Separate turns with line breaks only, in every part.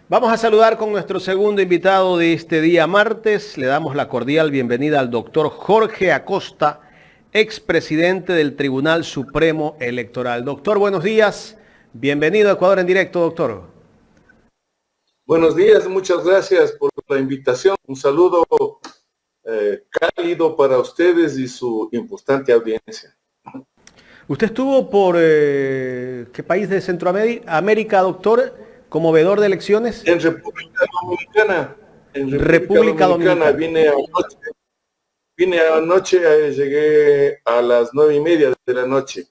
Vamos a saludar con nuestro segundo invitado de este día martes. Le damos la cordial bienvenida al doctor Jorge Acosta, expresidente del Tribunal Supremo Electoral. Doctor, buenos días. Bienvenido a Ecuador en directo, doctor.
Buenos días, muchas gracias por la invitación. Un saludo cálido para ustedes y su importante audiencia.
Usted estuvo por ¿qué país de Centroamérica, doctor, como veedor de elecciones?
En República Dominicana.
República Dominicana.
Vine anoche, llegué a las 9:30 de la noche.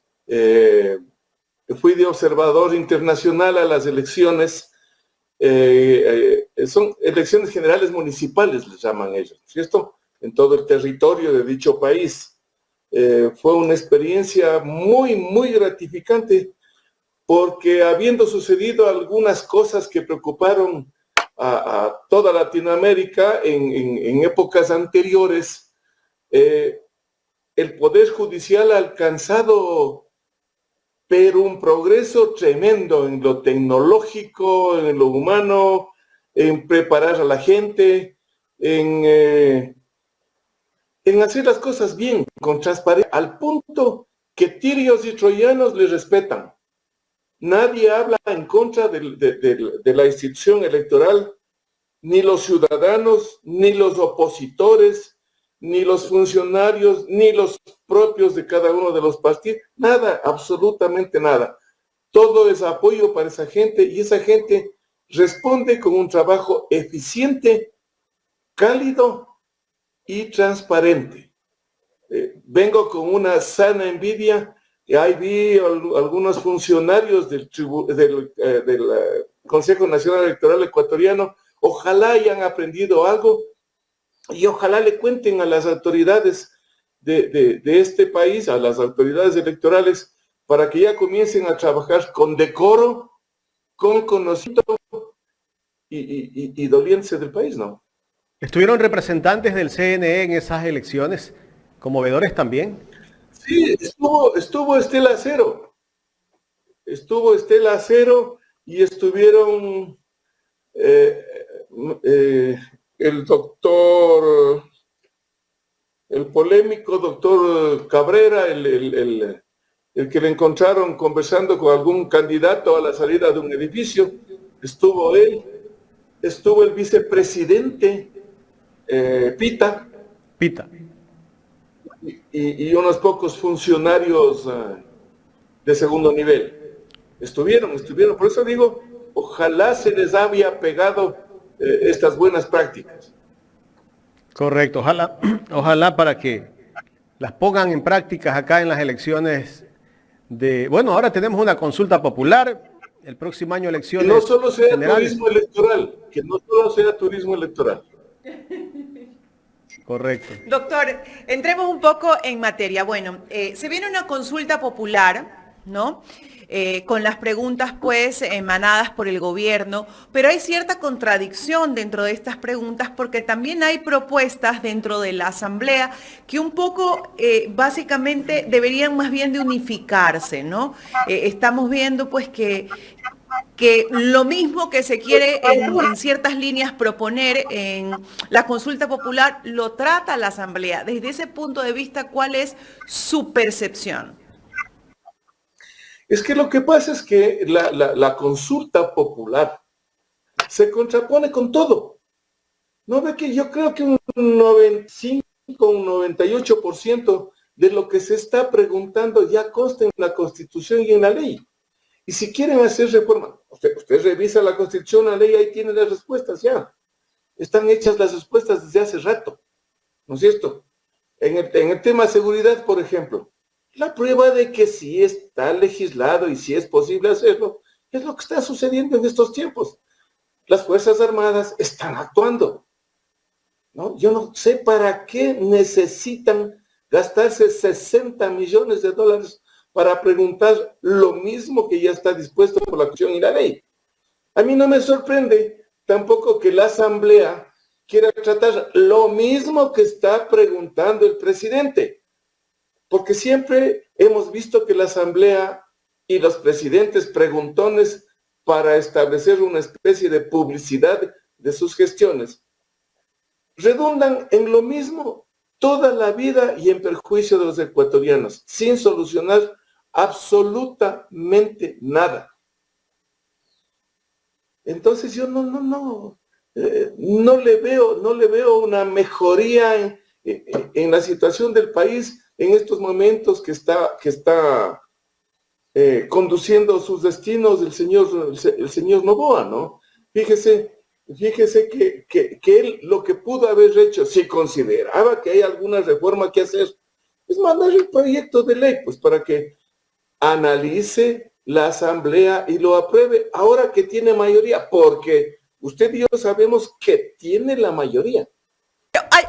Fui de observador internacional a las elecciones. Son elecciones generales municipales, les llaman ellos, ¿cierto? En todo el territorio de dicho país. Fue una experiencia muy gratificante, porque habiendo sucedido algunas cosas que preocuparon a toda Latinoamérica en épocas anteriores, el Poder Judicial ha alcanzado pero un progreso tremendo en lo tecnológico, en lo humano, en preparar a la gente, en hacer las cosas bien, con transparencia, al punto que tirios y troyanos le respetan. Nadie habla en contra de la institución electoral, ni los ciudadanos, ni los opositores, ni los funcionarios, ni los propios de cada uno de los partidos. Nada, absolutamente nada. Todo es apoyo para esa gente y esa gente responde con un trabajo eficiente, cálido y transparente. Vengo con una sana envidia. Ahí vi algunos funcionarios del Consejo Nacional Electoral Ecuatoriano. Ojalá hayan aprendido algo y ojalá le cuenten a las autoridades de este país, a las autoridades electorales, para que ya comiencen a trabajar con decoro, con conocimiento y doliéndose del país, ¿no?
¿Estuvieron representantes del CNE en esas elecciones, como veedores también?
Sí, estuvo Estela Cero. Estuvo Estela Cero y estuvieron el doctor, el polémico doctor Cabrera, el que le encontraron conversando con algún candidato a la salida de un edificio. Estuvo él, estuvo el vicepresidente Pita. Y unos pocos funcionarios de segundo nivel. Estuvieron. Por eso digo, ojalá se les había pegado estas buenas prácticas.
Correcto, ojalá para que las pongan en prácticas acá en las elecciones bueno, ahora tenemos una consulta popular, el próximo año elecciones.
Que no solo sea
generales.
turismo electoral.
Correcto.
Doctor, entremos un poco en materia. Bueno, se viene una consulta popular, ¿no? Con las preguntas, pues, emanadas por el gobierno, pero hay cierta contradicción dentro de estas preguntas porque también hay propuestas dentro de la Asamblea que un poco, básicamente, deberían más bien de unificarse, ¿no? Estamos viendo, pues, que lo mismo que se quiere en ciertas líneas proponer en la consulta popular, lo trata la Asamblea. Desde ese punto de vista, ¿cuál es su percepción?
Es que lo que pasa es que la consulta popular se contrapone con todo. ¿No ve que yo creo que un 95, un 98% de lo que se está preguntando ya consta en la Constitución y en la ley? Y si quieren hacer reforma, usted revisa la Constitución, la ley, ahí tiene las respuestas ya. Están hechas las respuestas desde hace rato, ¿no es cierto? En el tema de seguridad, por ejemplo, la prueba de que sí está legislado y sí es posible hacerlo, es lo que está sucediendo en estos tiempos. Las Fuerzas Armadas están actuando, ¿no? Yo no sé para qué necesitan gastarse $60 millones para preguntar lo mismo que ya está dispuesto por la Constitución y la ley. A mí no me sorprende tampoco que la Asamblea quiera tratar lo mismo que está preguntando el presidente, porque siempre hemos visto que la Asamblea y los presidentes preguntones para establecer una especie de publicidad de sus gestiones, redundan en lo mismo toda la vida y en perjuicio de los ecuatorianos, sin solucionar absolutamente nada. Entonces yo no le veo una mejoría en la situación del país en estos momentos que está conduciendo sus destinos el señor Noboa, ¿no? Fíjese que él lo que pudo haber hecho, si consideraba que hay alguna reforma que hacer, es mandar el proyecto de ley, pues para que analice la asamblea y lo apruebe ahora que tiene mayoría, porque usted y yo sabemos que tiene la mayoría.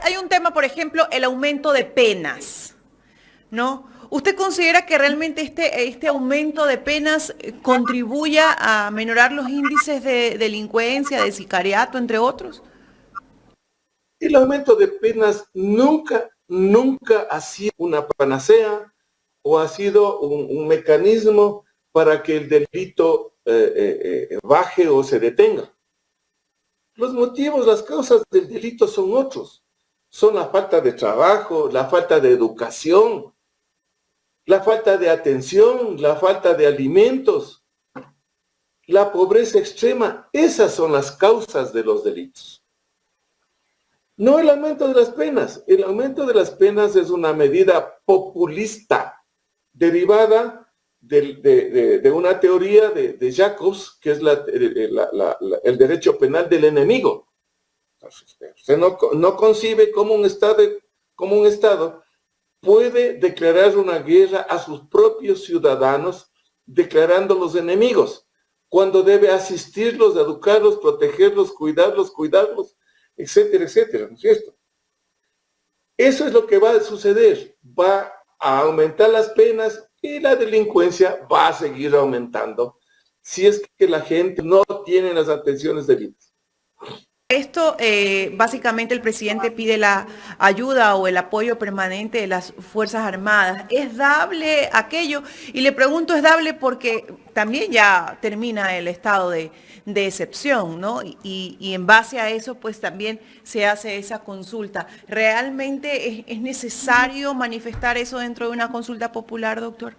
Hay un tema, por ejemplo, el aumento de penas, ¿no? ¿Usted considera que realmente este aumento de penas contribuya a menorar los índices de delincuencia, de sicariato, entre otros?
El aumento de penas nunca ha sido una panacea o ha sido un mecanismo para que el delito baje o se detenga. Los motivos, las causas del delito son otros. Son la falta de trabajo, la falta de educación, la falta de atención, la falta de alimentos, la pobreza extrema. Esas son las causas de los delitos. No el aumento de las penas. El aumento de las penas es una medida populista derivada de una teoría de Jacobs, que es el derecho penal del enemigo. Usted no concibe cómo un Estado puede declarar una guerra a sus propios ciudadanos declarándolos enemigos, cuando debe asistirlos, educarlos, protegerlos, cuidarlos, etcétera, etcétera, ¿no es cierto? Eso es lo que va a suceder. Va a aumentar las penas y la delincuencia va a seguir aumentando si es que la gente no tiene las atenciones debidas.
Esto, básicamente el presidente pide la ayuda o el apoyo permanente de las Fuerzas Armadas. ¿Es dable aquello? Y le pregunto, ¿es dable porque también ya termina el estado de excepción, ¿no? Y en base a eso, pues también se hace esa consulta. ¿Realmente es necesario manifestar eso dentro de una consulta popular, doctor?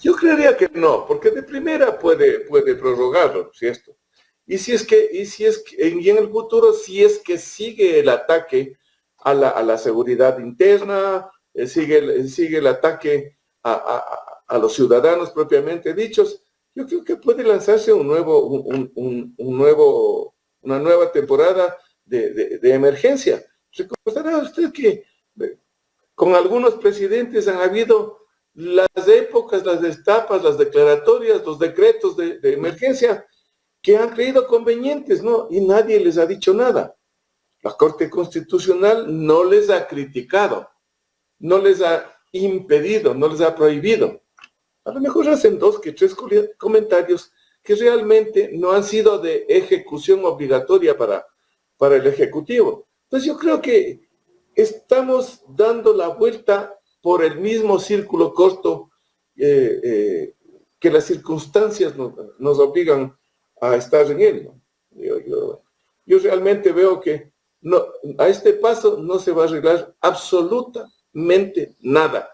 Yo creería que no, porque de primera puede prorrogarlo, ¿sí esto? Y en el futuro, si es que sigue el ataque a la seguridad interna, sigue el ataque a los ciudadanos propiamente dichos, yo creo que puede lanzarse una nueva temporada de emergencia. Recordará usted que con algunos presidentes han habido las épocas, las etapas, las declaratorias, los decretos de emergencia, que han creído convenientes, ¿no? Y nadie les ha dicho nada. La Corte Constitucional no les ha criticado, no les ha impedido, no les ha prohibido. A lo mejor hacen 2 que 3 comentarios que realmente no han sido de ejecución obligatoria para el Ejecutivo. Entonces yo creo que estamos dando la vuelta por el mismo círculo corto que las circunstancias nos obligan a estar en él, ¿no? Yo realmente veo que a este paso no se va a arreglar absolutamente nada.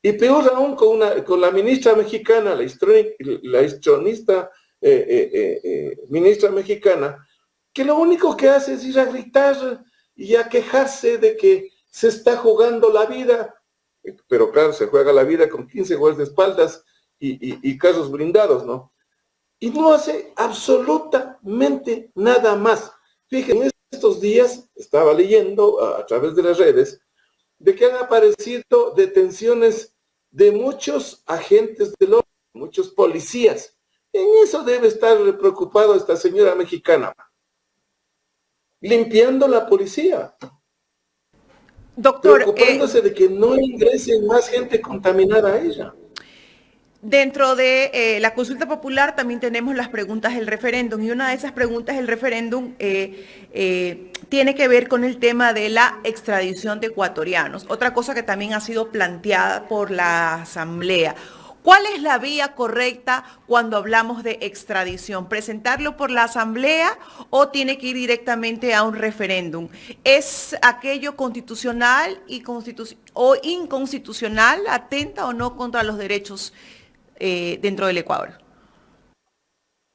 Y peor aún con la ministra mexicana, la histronista ministra mexicana, que lo único que hace es ir a gritar y a quejarse de que se está jugando la vida, pero claro, se juega la vida con 15 guardaespaldas y carros blindados, ¿no? Y no hace absolutamente nada más. Fíjense, en estos días estaba leyendo a través de las redes de que han aparecido detenciones de muchos agentes del orden, muchos policías. En eso debe estar preocupado esta señora mexicana, limpiando la policía.
Doctor,
preocupándose de que no ingresen más gente contaminada a ella.
Dentro de la consulta popular también tenemos las preguntas del referéndum y una de esas preguntas del referéndum tiene que ver con el tema de la extradición de ecuatorianos. Otra cosa que también ha sido planteada por la Asamblea. ¿Cuál es la vía correcta cuando hablamos de extradición? ¿Presentarlo por la Asamblea o tiene que ir directamente a un referéndum? ¿Es aquello constitucional o inconstitucional, atenta o no contra los derechos dentro del Ecuador?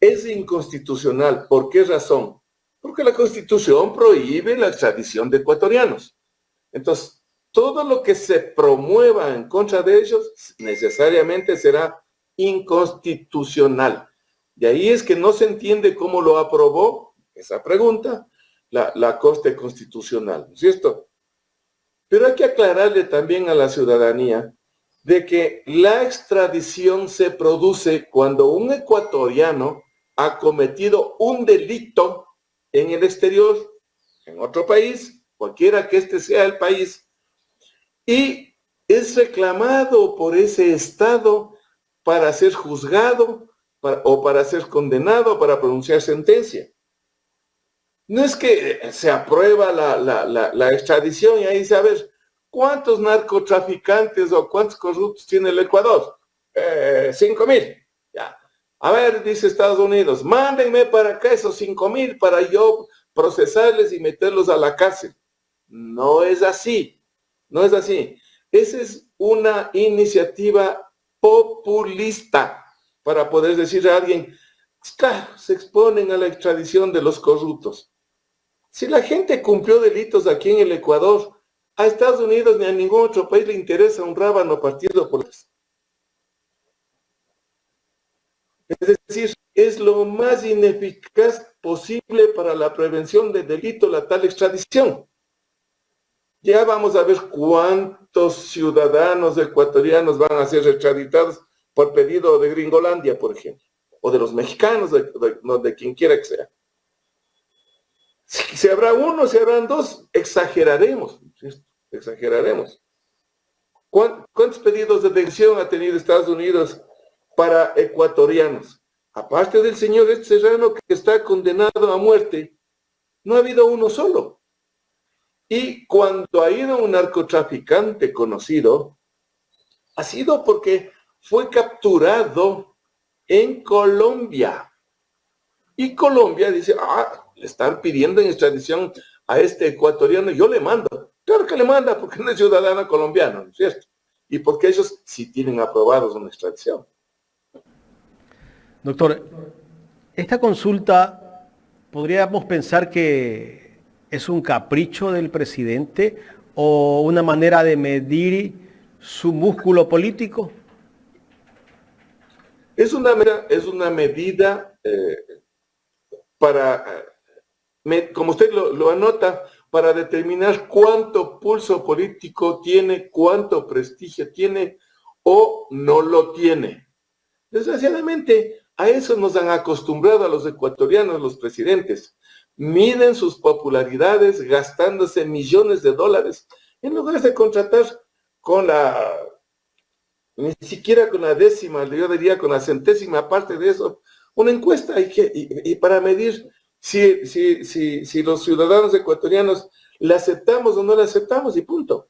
Es inconstitucional. ¿Por qué razón? Porque la Constitución prohíbe la extradición de ecuatorianos. Entonces, todo lo que se promueva en contra de ellos necesariamente será inconstitucional. De ahí es que no se entiende cómo lo aprobó, esa pregunta, la Corte Constitucional, ¿no es cierto? Pero hay que aclararle también a la ciudadanía de que la extradición se produce cuando un ecuatoriano ha cometido un delito en el exterior, en otro país, cualquiera que este sea el país, y es reclamado por ese Estado para ser juzgado o para ser condenado, para pronunciar sentencia. No es que se aprueba la extradición y ahí dice, a ver, ¿cuántos narcotraficantes o cuántos corruptos tiene el Ecuador? 5,000. Ya. A ver, dice Estados Unidos, mándenme para acá esos 5,000 para yo procesarles y meterlos a la cárcel. No es así, no es así. Esa es una iniciativa populista para poder decir a alguien, claro, se exponen a la extradición de los corruptos. Si la gente cumplió delitos aquí en el Ecuador, a Estados Unidos ni a ningún otro país le interesa un rábano partido por eso. Es decir, es lo más ineficaz posible para la prevención del delito la tal extradición. Ya vamos a ver cuántos ciudadanos ecuatorianos van a ser extraditados por pedido de Gringolandia, por ejemplo, o de los mexicanos, de quien quiera que sea. Si habrá uno, si habrán dos, exageraremos, ¿cierto? Exageraremos. ¿Cuántos pedidos de detención ha tenido Estados Unidos para ecuatorianos? Aparte del señor Serrano que está condenado a muerte, no ha habido uno solo. Y cuando ha ido un narcotraficante conocido, ha sido porque fue capturado en Colombia. Y Colombia dice, le están pidiendo en extradición a este ecuatoriano, yo le mando. Claro que le manda, porque no es ciudadano colombiano, ¿no es cierto? Y porque ellos sí tienen aprobados una extradición.
Doctor, esta consulta, ¿podríamos pensar que es un capricho del presidente o una manera de medir su músculo político?
Es una medida para, como usted lo anota, para determinar cuánto pulso político tiene, cuánto prestigio tiene o no lo tiene. Desgraciadamente, a eso nos han acostumbrado a los ecuatorianos, los presidentes. Miden sus popularidades gastándose millones de dólares en lugar de contratar ni siquiera con la décima, yo diría con la centésima parte de eso, una encuesta y para medir si los ciudadanos ecuatorianos la aceptamos o no la aceptamos y punto.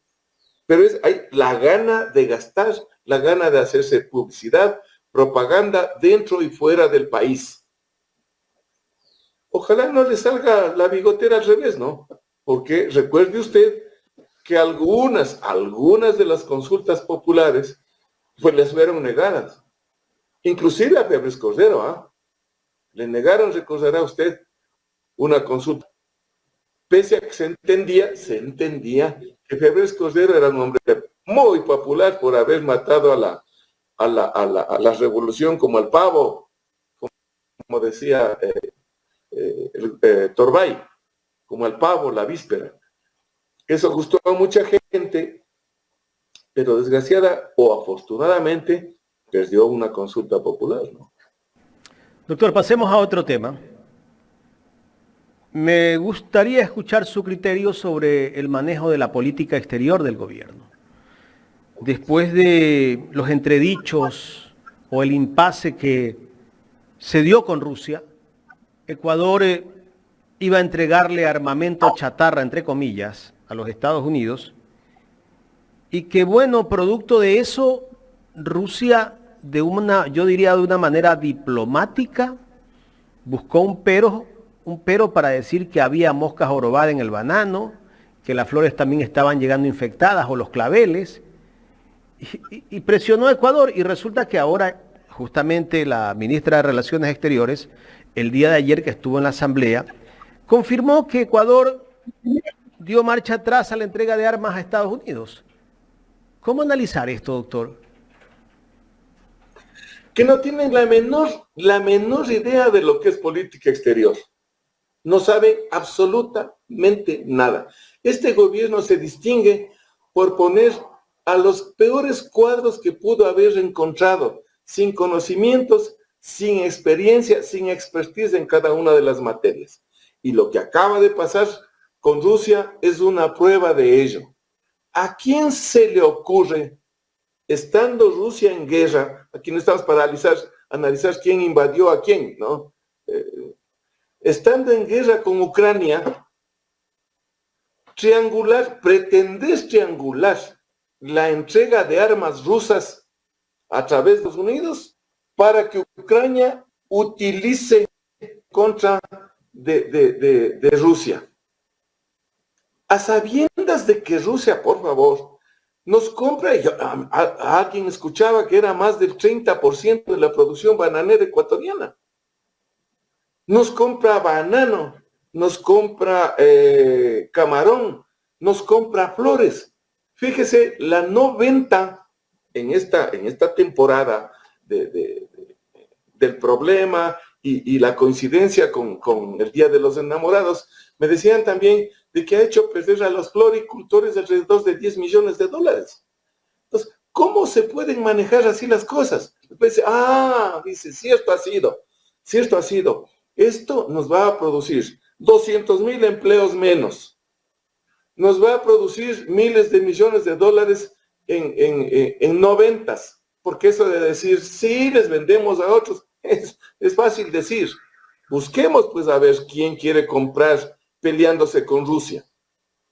Pero hay la gana de gastar, la gana de hacerse publicidad, propaganda dentro y fuera del país. Ojalá no le salga la bigotera al revés, ¿no? Porque recuerde usted que algunas de las consultas populares pues les fueron negadas. Inclusive a Febres Cordero, le negaron, recordará usted, una consulta. Pese a que se entendía que Febres Cordero era un hombre muy popular por haber matado a la revolución como al pavo, como decía Torbay, como al pavo la víspera. Eso gustó a mucha gente, pero desgraciada o afortunadamente perdió una consulta popular, ¿no?
Doctor, pasemos a otro tema. Me gustaría escuchar su criterio sobre el manejo de la política exterior del gobierno. Después de los entredichos o el impasse que se dio con Rusia, Ecuador iba a entregarle armamento chatarra, entre comillas, a los Estados Unidos, y que bueno, producto de eso, Rusia yo diría de una manera diplomática, buscó un pero para decir que había moscas jorobadas en el banano, que las flores también estaban llegando infectadas o los claveles, y presionó a Ecuador, y resulta que ahora justamente la ministra de Relaciones Exteriores, el día de ayer que estuvo en la asamblea, confirmó que Ecuador dio marcha atrás a la entrega de armas a Estados Unidos. ¿Cómo analizar esto, doctor?
Que no tienen la menor idea de lo que es política exterior. No saben absolutamente nada. Este gobierno se distingue por poner a los peores cuadros que pudo haber encontrado, sin conocimientos, sin experiencia, sin expertise en cada una de las materias. Y lo que acaba de pasar con Rusia es una prueba de ello. ¿A quién se le ocurre, estando Rusia en guerra, aquí no estamos para analizar quién invadió a quién, ¿no? Estando en guerra con Ucrania, pretender triangular la entrega de armas rusas a través de Estados Unidos para que Ucrania utilice contra de Rusia. A sabiendas de que Rusia, por favor, nos compra, alguien escuchaba que era más del 30% de la producción bananera ecuatoriana. Nos compra banano, nos compra camarón, nos compra flores. Fíjese, la no venta en esta temporada del problema y la coincidencia con el Día de los Enamorados, me decían también de que ha hecho perder a los floricultores alrededor de $10 millones. Entonces, ¿cómo se pueden manejar así las cosas? Después dice, cierto ha sido. Esto nos va a producir 200,000 empleos menos. Nos va a producir miles de millones de dólares en noventas. Porque eso de decir, sí, les vendemos a otros, es fácil decir. Busquemos pues a ver quién quiere comprar peleándose con Rusia,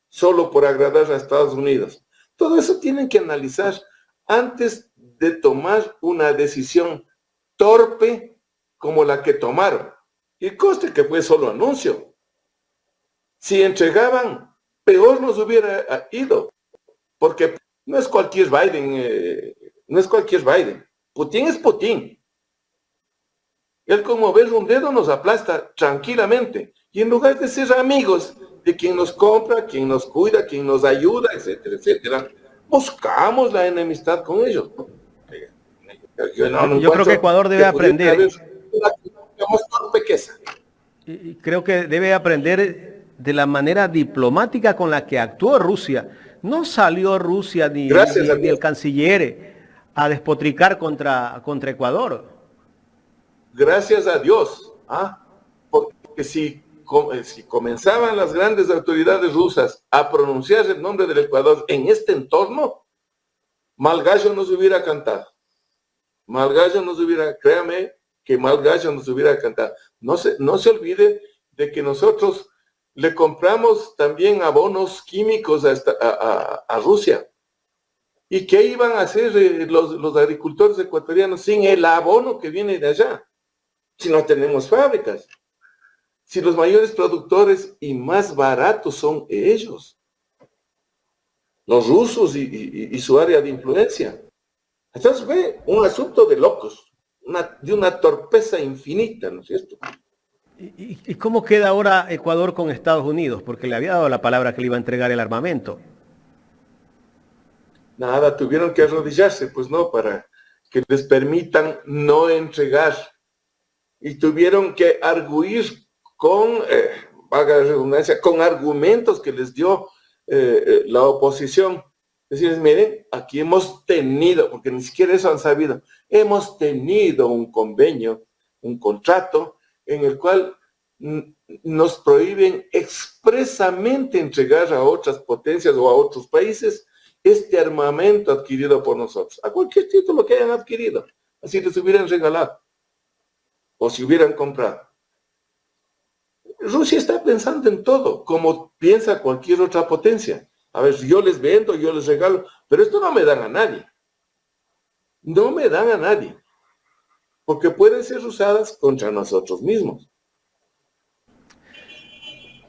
solo por agradar a Estados Unidos. Todo eso tienen que analizar antes de tomar una decisión torpe como la que tomaron. Y conste que fue solo anuncio. Si entregaban, peor nos hubiera ido, porque no es cualquier Biden, Putin es Putin. Él con mover un dedo nos aplasta tranquilamente. Y en lugar de ser amigos de quien nos compra, quien nos cuida, quien nos ayuda, etcétera, etcétera, buscamos la enemistad con ellos.
Yo creo que Ecuador debe aprender.
Y
creo que debe aprender de la manera diplomática con la que actuó Rusia. No salió Rusia ni el canciller a despotricar contra Ecuador.
Gracias a Dios, porque si comenzaban las grandes autoridades rusas a pronunciar el nombre del Ecuador en este entorno, mal gallo nos hubiera cantado. Créame que mal gallo nos hubiera cantado. No se olvide de que nosotros le compramos también abonos químicos a Rusia. ¿Y qué iban a hacer los agricultores ecuatorianos sin el abono que viene de allá? Si no tenemos fábricas, si los mayores productores y más baratos son ellos, los rusos y su área de influencia. Entonces fue un asunto de locos, de una torpeza infinita, ¿no es cierto?
¿Y cómo queda ahora Ecuador con Estados Unidos? Porque le había dado la palabra que le iba a entregar el armamento.
Nada, tuvieron que arrodillarse, pues no, para que les permitan no entregar. Y tuvieron que arguir con, vaga redundancia, con argumentos que les dio la oposición. Decirles, miren, aquí hemos tenido, porque ni siquiera eso han sabido, hemos tenido un convenio, un contrato, en el cual nos prohíben expresamente entregar a otras potencias o a otros países este armamento adquirido por nosotros, a cualquier título que hayan adquirido, así les hubieran regalado. O si hubieran comprado. Rusia está pensando en todo, como piensa cualquier otra potencia. A ver, yo les vendo, yo les regalo, pero esto no me dan a nadie. No me dan a nadie. porque pueden ser usadas contra nosotros mismos.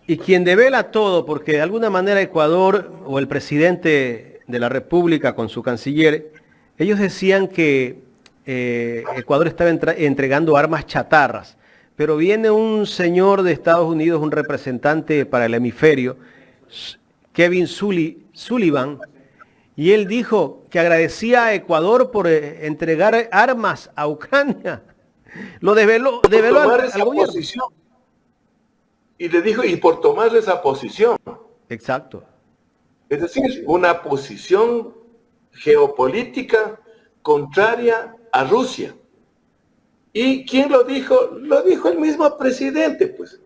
Y quien devela todo, porque de alguna manera Ecuador o el presidente de la República con su canciller, ellos decían que Ecuador estaba entregando armas chatarras, pero viene un señor de Estados Unidos, un representante para el hemisferio, Kevin Sullivan, y él dijo que agradecía a Ecuador por entregar armas a Ucrania. Lo develó al gobierno.
Posición. Y le dijo, y por tomar esa posición.
Exacto.
Es decir, una posición geopolítica contraria a Rusia. ¿Y quién lo dijo? Lo dijo el mismo presidente, pues.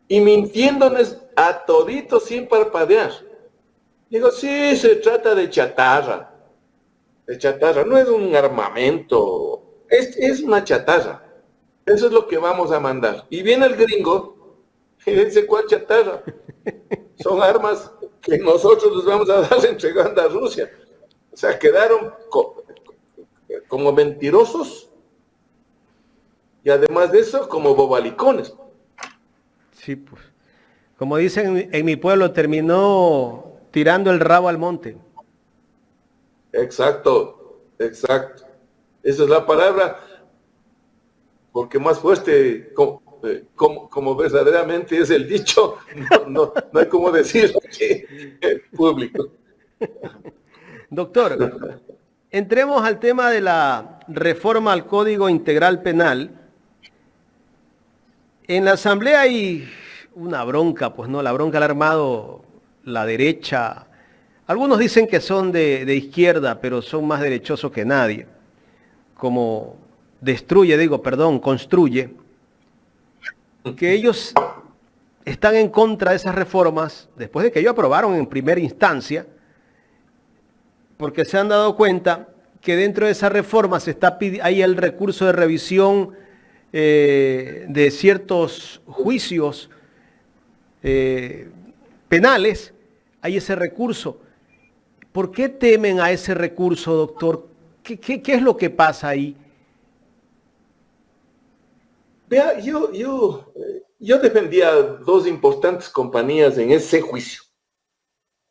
Y mintiéndonos a toditos sin parpadear. Digo, sí, se trata de chatarra. De chatarra, no es un armamento, es una chatarra. Eso es lo que vamos a mandar. Y viene el gringo y dice, ¿cuál chatarra? Son armas que nosotros les vamos a dar entregando a Rusia. O sea, quedaron como mentirosos y además de eso, como bobalicones.
Sí, pues. Como dicen en mi pueblo, terminó tirando el rabo al monte.
Exacto, exacto. Esa es la palabra, porque más fuerte, como verdaderamente es el dicho, no hay como decir público.
Doctor, entremos al tema de la reforma al Código Integral Penal. En la Asamblea hay una bronca, pues no, la bronca la ha armado la derecha. Algunos dicen que son de izquierda, pero son más derechosos que nadie. Como construye, que ellos están en contra de esas reformas, después de que ellos aprobaron en primera instancia, porque se han dado cuenta que dentro de esa reforma hay el recurso de revisión de ciertos juicios penales, hay ese recurso. ¿Por qué temen a ese recurso, doctor? ¿Qué es lo que pasa ahí?
Vea, yo defendía dos importantes compañías en ese juicio,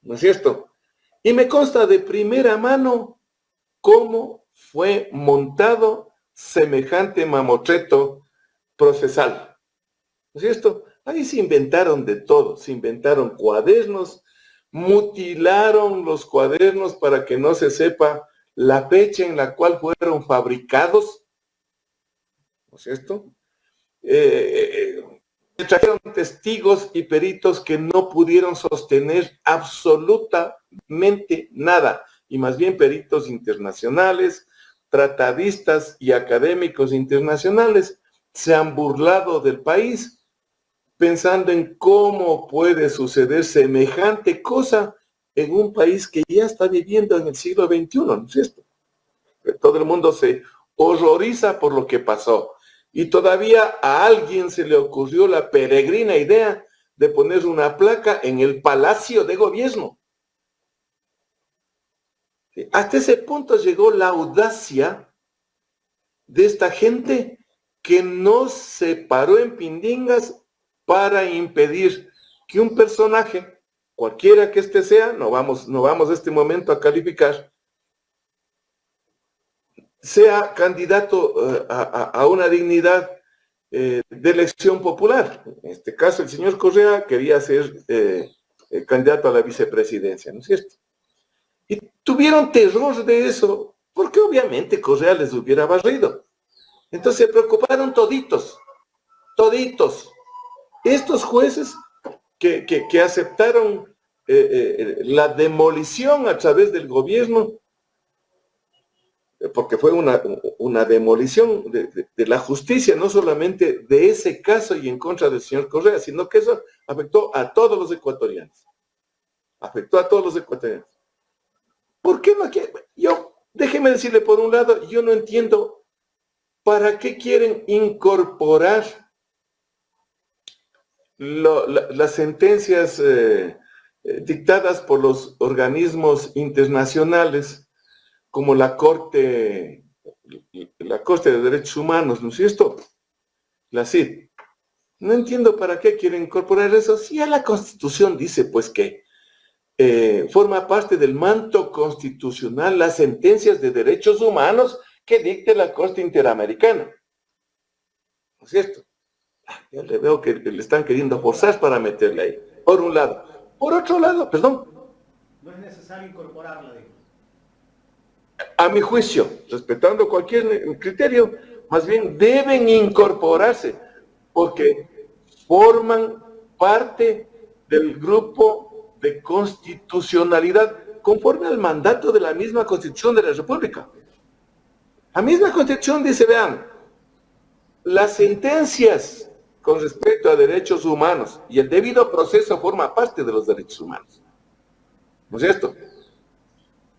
¿no es cierto? Y me consta de primera mano cómo fue montado semejante mamotreto procesal, ¿no es cierto? Ahí se inventaron de todo, se inventaron cuadernos, mutilaron los cuadernos para que no se sepa la fecha en la cual fueron fabricados, ¿no es cierto? Se trajeron testigos y peritos que no pudieron sostener absolutamente nada, y más bien peritos internacionales, tratadistas y académicos internacionales se han burlado del país pensando en cómo puede suceder semejante cosa en un país que ya está viviendo en el siglo XXI, ¿no es cierto? Todo el mundo se horroriza por lo que pasó. Y todavía a alguien se le ocurrió la peregrina idea de poner una placa en el Palacio de Gobierno. Hasta ese punto llegó la audacia de esta gente que no se paró en pindingas para impedir que un personaje, cualquiera que éste sea, no vamos a este momento a calificar, sea candidato a una dignidad de elección popular. En este caso, el señor Correa quería ser candidato a la vicepresidencia, ¿no es cierto? Y tuvieron terror de eso, porque obviamente Correa les hubiera barrido. Entonces se preocuparon toditos. Estos jueces que aceptaron la demolición a través del gobierno, porque fue una demolición de la justicia, no solamente de ese caso y en contra del señor Correa, sino que eso afectó a todos los ecuatorianos. ¿Por qué no quieren? Déjeme decirle, por un lado, yo no entiendo para qué quieren incorporar las sentencias dictadas por los organismos internacionales como la Corte la Corte de Derechos Humanos, ¿no es cierto? La CID. No entiendo para qué quieren incorporar eso. Si ya la Constitución dice, pues, que forma parte del manto constitucional las sentencias de derechos humanos que dicte la Corte Interamericana. ¿No es cierto? Ya le veo que le están queriendo forzar para meterle ahí, por un lado. Por otro lado, perdón.
No es necesario incorporarla, digo.
A mi juicio, respetando cualquier criterio, más bien deben incorporarse, porque forman parte del grupo de constitucionalidad conforme al mandato de la misma Constitución de la República. La misma Constitución dice, vean, las sentencias con respecto a derechos humanos y el debido proceso forma parte de los derechos humanos. ¿No es cierto?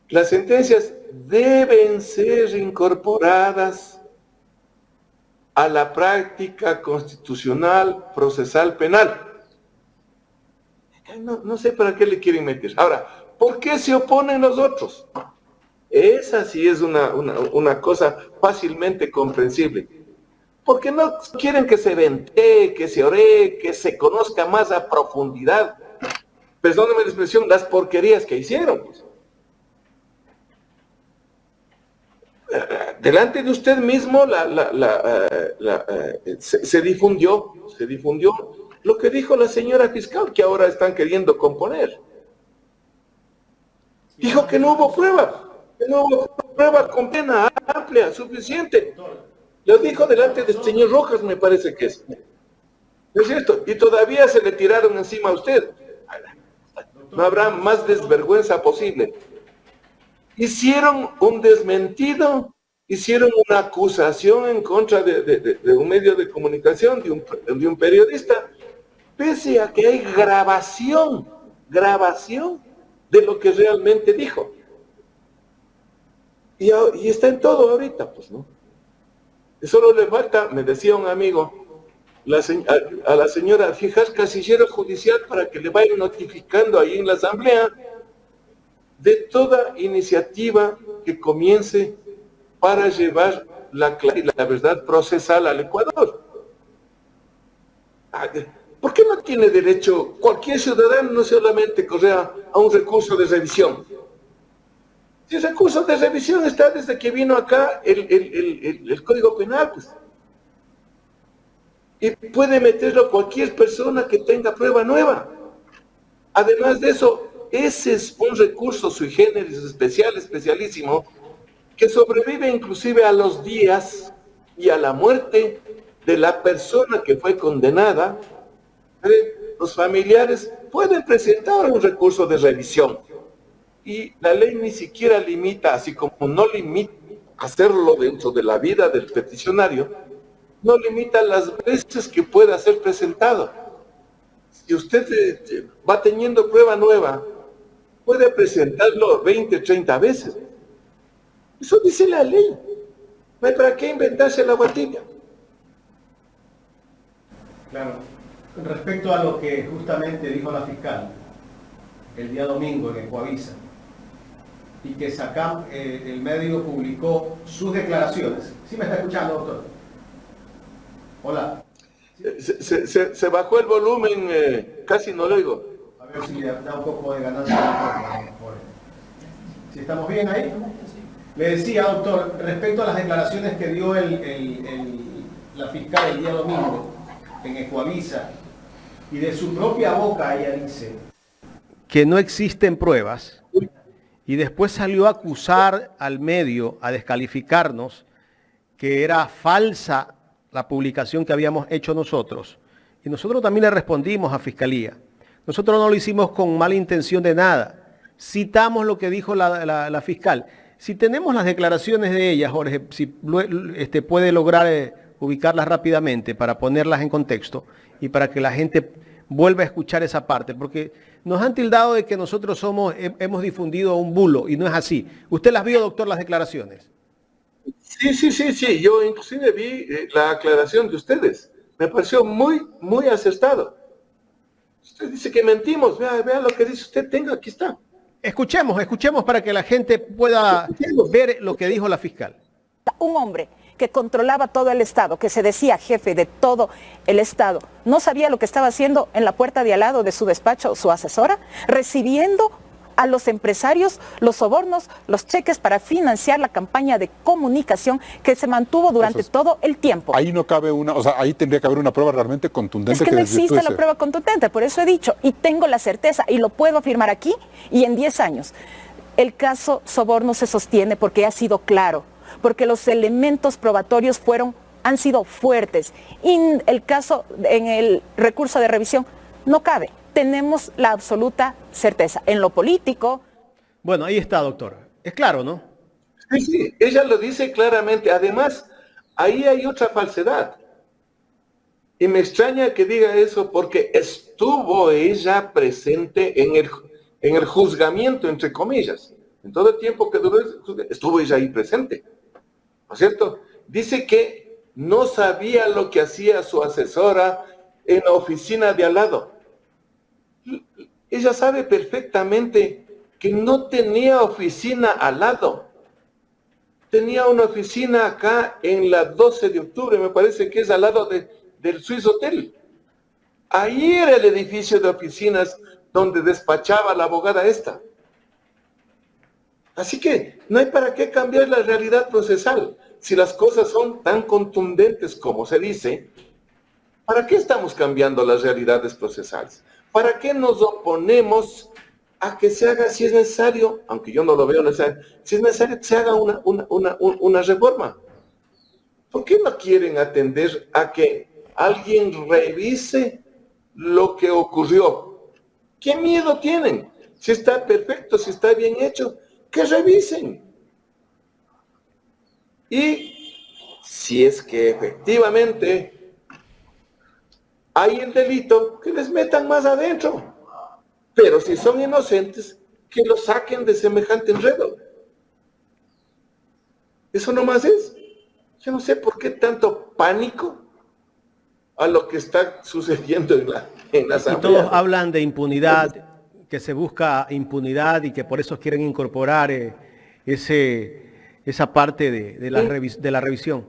Las sentencias deben ser incorporadas a la práctica constitucional, procesal, penal. No sé para qué le quieren meter. Ahora, ¿por qué se oponen los otros? Esa sí es una cosa fácilmente comprensible. Porque no quieren que se ventee, que se oree, que se conozca más a profundidad. Perdóneme la expresión, las porquerías que hicieron. Delante de usted mismo se difundió lo que dijo la señora fiscal, que ahora están queriendo componer. Dijo que no hubo prueba con pena amplia, suficiente. Lo dijo delante del señor Rojas, me parece que es. ¿No es cierto? Y todavía se le tiraron encima a usted. No habrá más desvergüenza posible. Hicieron un desmentido, hicieron una acusación en contra de un medio de comunicación, de un periodista, pese a que hay grabación de lo que realmente dijo. Y está en todo ahorita, pues, ¿no? Solo le falta, me decía un amigo, a la señora fijar casillero judicial para que le vayan notificando ahí en la asamblea de toda iniciativa que comience para llevar la verdad procesal al Ecuador. ¿Por qué no tiene derecho cualquier ciudadano, no solamente correr a un recurso de revisión? Si el recurso de revisión está desde que vino acá el Código Penal, pues. Y puede meterlo cualquier persona que tenga prueba nueva. Además de eso, ese es un recurso sui generis especialísimo, que sobrevive inclusive a los días y a la muerte de la persona que fue condenada. Los familiares pueden presentar un recurso de revisión. Y la ley ni siquiera limita, así como no limita hacerlo dentro de la vida del peticionario, no limita las veces que pueda ser presentado. Si usted va teniendo prueba nueva, puede presentarlo 20, 30 veces. Eso dice la ley. No hay para qué inventarse la guatilla.
Claro. Respecto a lo que justamente dijo la fiscal el día domingo en Ecuavisa, y que el medio publicó sus declaraciones. ¿Sí me está escuchando, doctor? Hola.
Se bajó el volumen, casi no lo oigo.
A ver si da un poco de ganancia. ¿Si estamos bien ahí? Le decía, doctor, respecto a las declaraciones que dio la fiscal el día domingo en Ecuavisa, y de su propia boca ella dice que no existen pruebas, y después salió a acusar al medio, a descalificarnos, que era falsa la publicación que habíamos hecho nosotros. Y nosotros también le respondimos a Fiscalía. Nosotros no lo hicimos con mala intención de nada. Citamos lo que dijo la fiscal. Si tenemos las declaraciones de ella, Jorge, si puede lograr ubicarlas rápidamente para ponerlas en contexto y para que la gente vuelva a escuchar esa parte, porque nos han tildado de que nosotros hemos difundido un bulo, y no es así. ¿Usted las vio, doctor, las declaraciones?
Sí. Yo inclusive vi la aclaración de ustedes. Me pareció muy, muy acertado. Usted dice que mentimos. Vea lo que dice usted. Aquí está.
Escuchemos para que la gente pueda ver lo que dijo la fiscal.
Un hombre que controlaba todo el Estado, que se decía jefe de todo el Estado, no sabía lo que estaba haciendo en la puerta de al lado de su despacho, su asesora, recibiendo a los empresarios los sobornos, los cheques para financiar la campaña de comunicación que se mantuvo durante todo el tiempo.
Ahí no cabe una, o sea, ahí tendría que haber una prueba realmente contundente.
Es que no existe la prueba contundente, por eso he dicho, y tengo la certeza, y lo puedo afirmar aquí y en 10 años. El caso Soborno se sostiene porque ha sido claro, porque los elementos probatorios han sido fuertes. Y el caso, en el recurso de revisión, no cabe. Tenemos la absoluta certeza. En lo político...
Bueno, ahí está, doctor. Es claro, ¿no?
Sí, sí, ella lo dice claramente. Además, ahí hay otra falsedad. Y me extraña que diga eso porque estuvo ella presente en el juzgamiento, entre comillas. En todo el tiempo que duró, estuvo ella ahí presente. ¿No es cierto? Dice que no sabía lo que hacía su asesora en la oficina de al lado. Ella sabe perfectamente que no tenía oficina al lado. Tenía una oficina acá en la 12 de octubre, me parece que es al lado del Swiss Hotel. Ahí era el edificio de oficinas donde despachaba la abogada esta. Así que no hay para qué cambiar la realidad procesal. Si las cosas son tan contundentes como se dice, ¿para qué estamos cambiando las realidades procesales? ¿Para qué nos oponemos a que se haga, si es necesario, aunque yo no lo veo necesario, si es necesario que se haga una reforma? ¿Por qué no quieren atender a que alguien revise lo que ocurrió? ¿Qué miedo tienen? Si está perfecto, si está bien hecho, que revisen. Y si es que efectivamente hay el delito, que les metan más adentro. Pero si son inocentes, que los saquen de semejante enredo. Eso nomás es. Yo no sé por qué tanto pánico a lo que está sucediendo en la asamblea.
Y todos hablan de impunidad, que se busca impunidad y que por eso quieren incorporar esa parte de la revisión.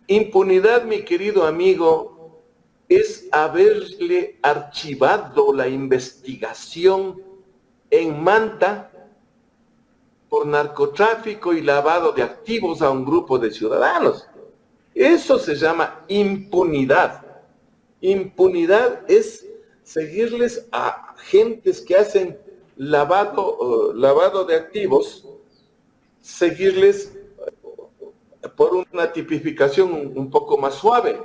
Impunidad, mi querido amigo, es haberle archivado la investigación en Manta por narcotráfico y lavado de activos a un grupo de ciudadanos. Eso se llama impunidad. Impunidad es seguirles a gentes que hacen lavado de activos, seguirles por una tipificación un poco más suave,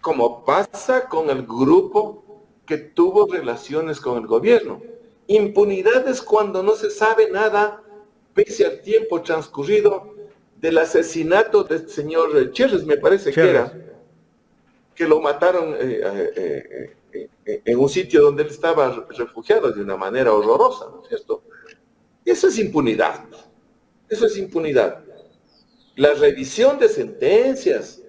como pasa con el grupo que tuvo relaciones con el gobierno. Impunidad es cuando no se sabe nada, pese al tiempo transcurrido, del asesinato del señor Cherres, me parece que era, que lo mataron en un sitio donde él estaba refugiado de una manera horrorosa, ¿no es cierto? Eso es impunidad. Eso es impunidad. La revisión de sentencias,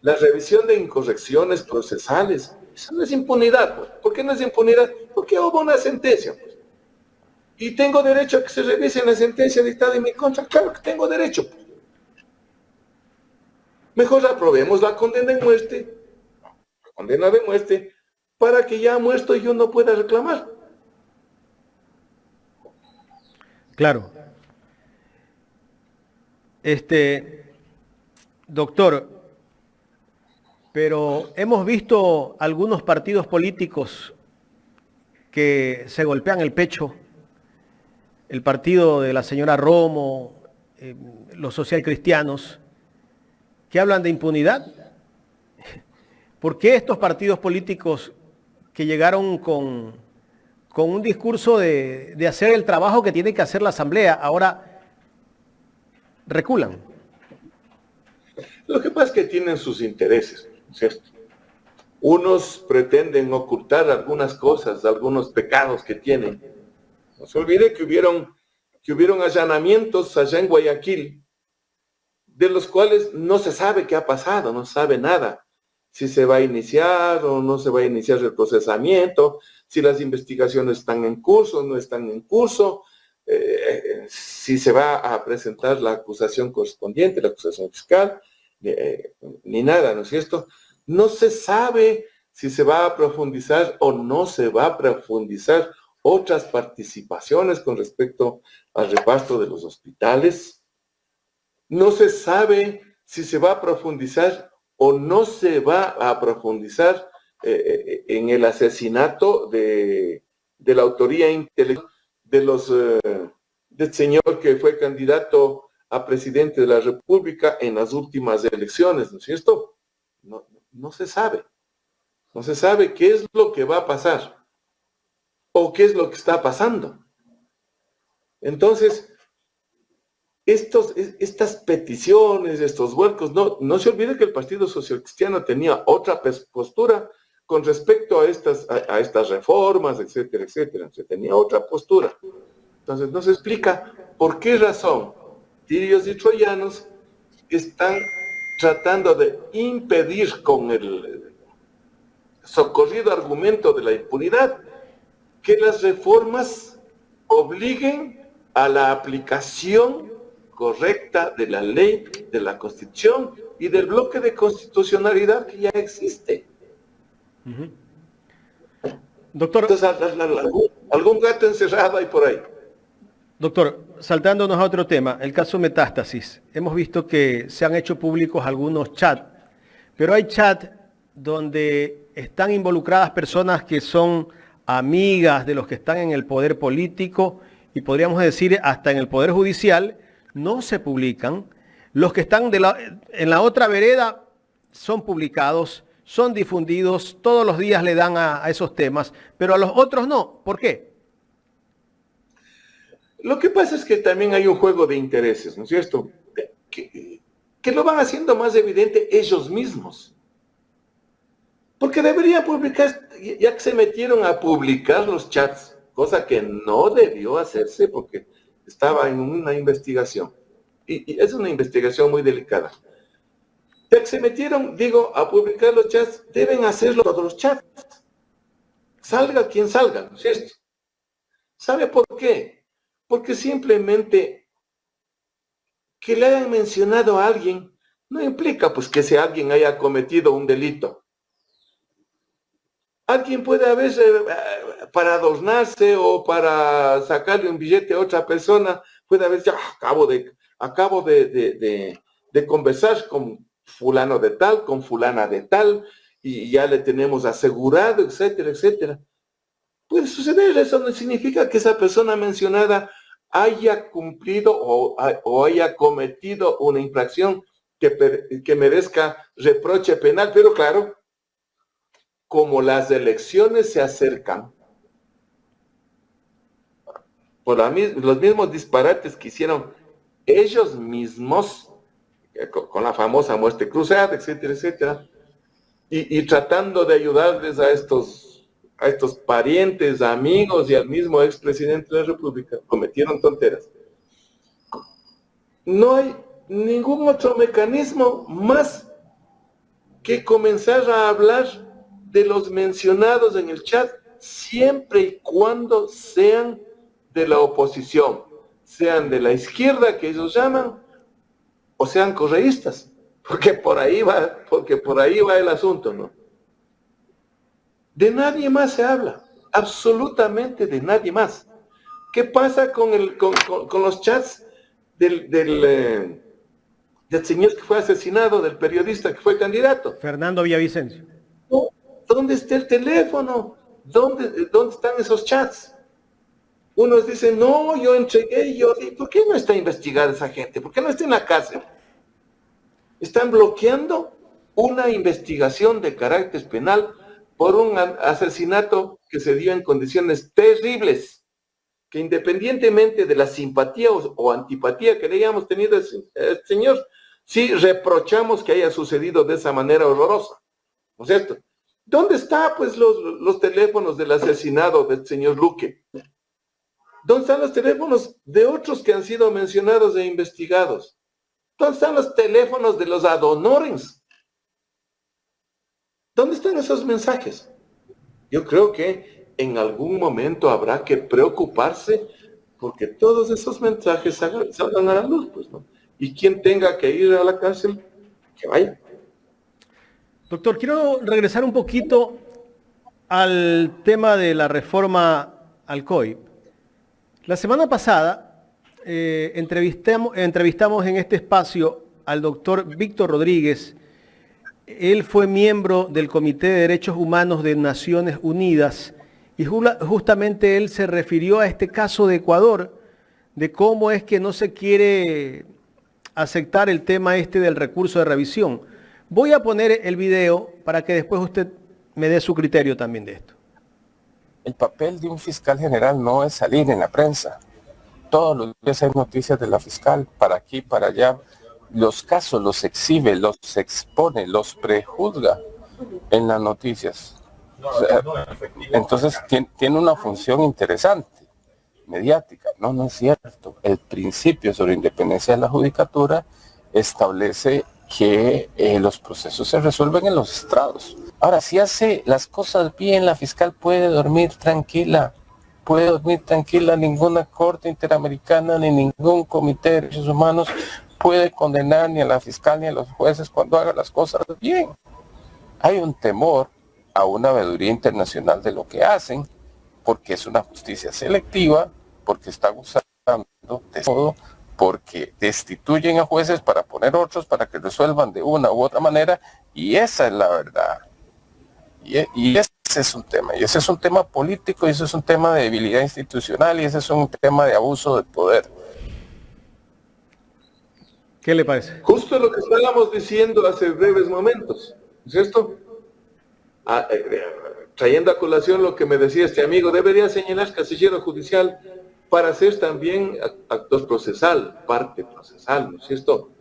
la revisión de incorrecciones procesales, eso no es impunidad, pues. ¿Por qué no es impunidad? Porque hubo una sentencia, pues. Y tengo derecho a que se revise la sentencia dictada en mi contra. Claro que tengo derecho, pues. Mejor aprobemos la condena de muerte, para que ya muerto yo no pueda reclamar.
Claro. Doctor, pero hemos visto algunos partidos políticos que se golpean el pecho. El partido de la señora Romo, los socialcristianos, que hablan de impunidad. ¿Por qué estos partidos políticos que llegaron con un discurso de hacer el trabajo que tiene que hacer la Asamblea, ahora reculan?
Lo que pasa es que tienen sus intereses, ¿cierto? Unos pretenden ocultar algunas cosas, algunos pecados que tienen. No se olvide que hubieron allanamientos allá en Guayaquil, de los cuales no se sabe qué ha pasado, no se sabe nada. Si se va a iniciar o no se va a iniciar el procesamiento, si las investigaciones están en curso o no están en curso. si se va a presentar la acusación correspondiente, la acusación fiscal, ni nada, ¿no es cierto? No se sabe si se va a profundizar o no se va a profundizar otras participaciones con respecto al reparto de los hospitales. No se sabe si se va a profundizar o no se va a profundizar en el asesinato de la autoría intelectual del señor que fue candidato a presidente de la República en las últimas elecciones, ¿no es cierto? No se sabe. No se sabe qué es lo que va a pasar o qué es lo que está pasando. Entonces, estas peticiones, estos vuelcos, no se olvide que el Partido Social Cristiano tenía otra postura con respecto a estas reformas, etcétera, etcétera. Se tenía otra postura. Entonces, no se explica por qué razón tirios y troyanos están tratando de impedir con el socorrido argumento de la impunidad que las reformas obliguen a la aplicación correcta de la ley, de la Constitución y del bloque de constitucionalidad que ya existe.
Doctor,
entonces, algún gato encerrado hay por ahí.
Doctor, saltándonos a otro tema, el caso Metástasis. Hemos visto que se han hecho públicos algunos chats, pero hay chats donde están involucradas personas que son amigas de los que están en el poder político y podríamos decir hasta en el poder judicial, no se publican. Los que están en la otra vereda son publicados, son difundidos, todos los días le dan a esos temas, pero a los otros no. ¿Por qué?
Lo que pasa es que también hay un juego de intereses, ¿no es cierto? Que lo van haciendo más evidente ellos mismos. Porque deberían publicar, ya que se metieron a publicar los chats, cosa que no debió hacerse porque estaba en una investigación. Y es una investigación muy delicada. Ya que se metieron, a publicar los chats, deben hacerlo todos los chats. Salga quien salga, ¿no es cierto? ¿Sabe por qué? Porque simplemente que le hayan mencionado a alguien no implica pues que ese alguien haya cometido un delito. Alguien puede haber, para adornarse o para sacarle un billete a otra persona, puede haber, acabo de conversar con fulano de tal, con fulana de tal, y ya le tenemos asegurado, etcétera, etcétera. Puede suceder, eso no significa que esa persona mencionada haya cumplido o haya cometido una infracción que merezca reproche penal, pero claro, como las elecciones se acercan, por los mismos disparates que hicieron ellos mismos, con la famosa muerte cruzada, etcétera, etcétera, y tratando de ayudarles a estos parientes, amigos y al mismo expresidente de la República, cometieron tonteras. No hay ningún otro mecanismo más que comenzar a hablar de los mencionados en el chat, siempre y cuando sean de la oposición, sean de la izquierda que ellos llaman, o sean correístas, porque por ahí va el asunto, ¿no? De nadie más se habla, absolutamente de nadie más. ¿Qué pasa con los chats del señor que fue asesinado, del periodista que fue candidato?
Fernando Villavicencio.
¿Dónde está el teléfono? ¿Dónde están esos chats? Unos dicen, no, yo entregué, ¿por qué no está investigada esa gente? ¿Por qué no está en la cárcel? Están bloqueando una investigación de carácter penal por un asesinato que se dio en condiciones terribles, que independientemente de la simpatía o antipatía que le hayamos tenido al señor, sí reprochamos que haya sucedido de esa manera horrorosa, ¿no es cierto? ¿Dónde están pues los teléfonos del asesinado del señor Luque? ¿Dónde están los teléfonos de otros que han sido mencionados e investigados? ¿Dónde están los teléfonos de los ad honorems? ¿Dónde están esos mensajes? Yo creo que en algún momento habrá que preocuparse porque todos esos mensajes salgan a la luz, pues, ¿no? Y quien tenga que ir a la cárcel, que vaya.
Doctor, quiero regresar un poquito al tema de la reforma al COI. La semana pasada entrevistamos en este espacio al doctor Víctor Rodríguez. Él fue miembro del Comité de Derechos Humanos de Naciones Unidas y justamente él se refirió a este caso de Ecuador, de cómo es que no se quiere aceptar el tema este del recurso de revisión. Voy a poner el video para que después usted me dé su criterio también de esto.
El papel de un fiscal general no es salir en la prensa. Todos los días hay noticias de la fiscal, para aquí, para allá. Los casos los exhibe, los expone, los prejuzga en las noticias. O sea, entonces tiene una función interesante, mediática. No es cierto. El principio sobre independencia de la judicatura establece que los procesos se resuelven en los estrados. Ahora, si hace las cosas bien, la fiscal puede dormir tranquila. Ninguna corte interamericana ni ningún comité de derechos humanos puede condenar ni a la fiscal ni a los jueces cuando haga las cosas bien. Hay un temor a una veeduría internacional de lo que hacen, porque es una justicia selectiva, porque está usando de todo, porque destituyen a jueces para poner otros para que resuelvan de una u otra manera, y esa es la verdad. Y ese es un tema, y ese es un tema político, y ese es un tema de debilidad institucional, y ese es un tema de abuso de poder.
¿Qué le parece?
Justo lo que estábamos diciendo hace breves momentos, ¿es cierto? Trayendo a colación lo que me decía este amigo, debería señalar casillero judicial para ser también actor procesal, parte procesal, ¿no es cierto?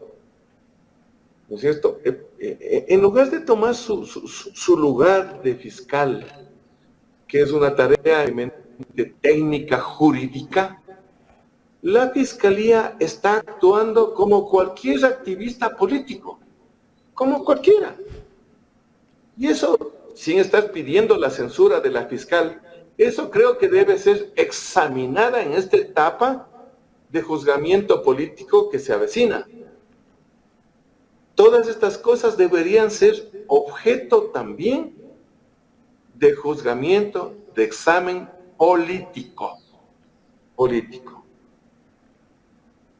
¿No es cierto? En lugar de tomar su lugar de fiscal, que es una tarea de técnica jurídica, la fiscalía está actuando como cualquier activista político, como cualquiera. Y eso, sin estar pidiendo la censura de la fiscal, eso creo que debe ser examinada en esta etapa de juzgamiento político que se avecina. Todas estas cosas deberían ser objeto también de juzgamiento, de examen político.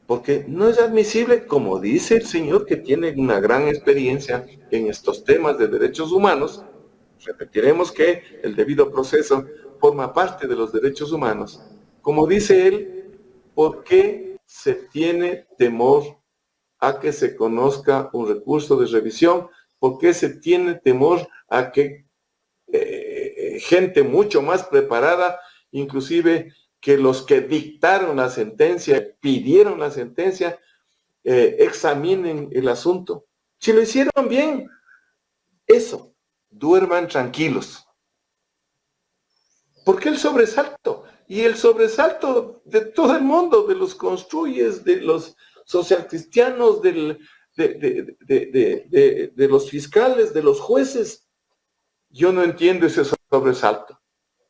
Porque no es admisible, como dice el señor que tiene una gran experiencia en estos temas de derechos humanos, repetiremos que el debido proceso forma parte de los derechos humanos. Como dice él, ¿por qué se tiene temor a que se conozca un recurso de revisión? ¿Por qué se tiene temor a que gente mucho más preparada, inclusive que los que dictaron la sentencia, pidieron la sentencia, examinen el asunto? Si lo hicieron bien, eso, duerman tranquilos. ¿Por qué el sobresalto? Y el sobresalto de todo el mundo, de los construyes, de los socialcristianos, de los fiscales, de los jueces. Yo no entiendo ese sobresalto,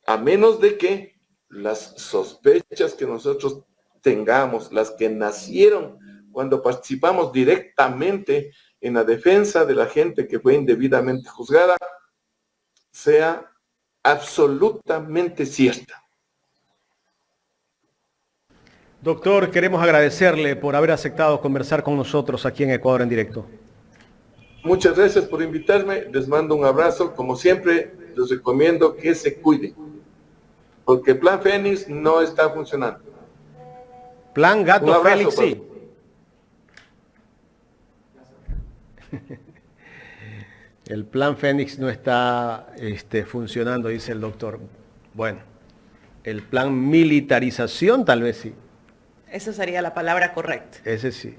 a menos de que las sospechas que nosotros tengamos, las que nacieron cuando participamos directamente en la defensa de la gente que fue indebidamente juzgada, sea absolutamente cierta.
Doctor, queremos agradecerle por haber aceptado conversar con nosotros aquí en Ecuador en Directo.
Muchas gracias por invitarme, les mando un abrazo, como siempre les recomiendo que se cuiden, porque el Plan Fénix no está funcionando.
Plan Gato Félix, sí. El Plan Fénix no está funcionando, dice el doctor. Bueno, el plan militarización tal vez sí.
Esa sería la palabra correcta.
Ese sí.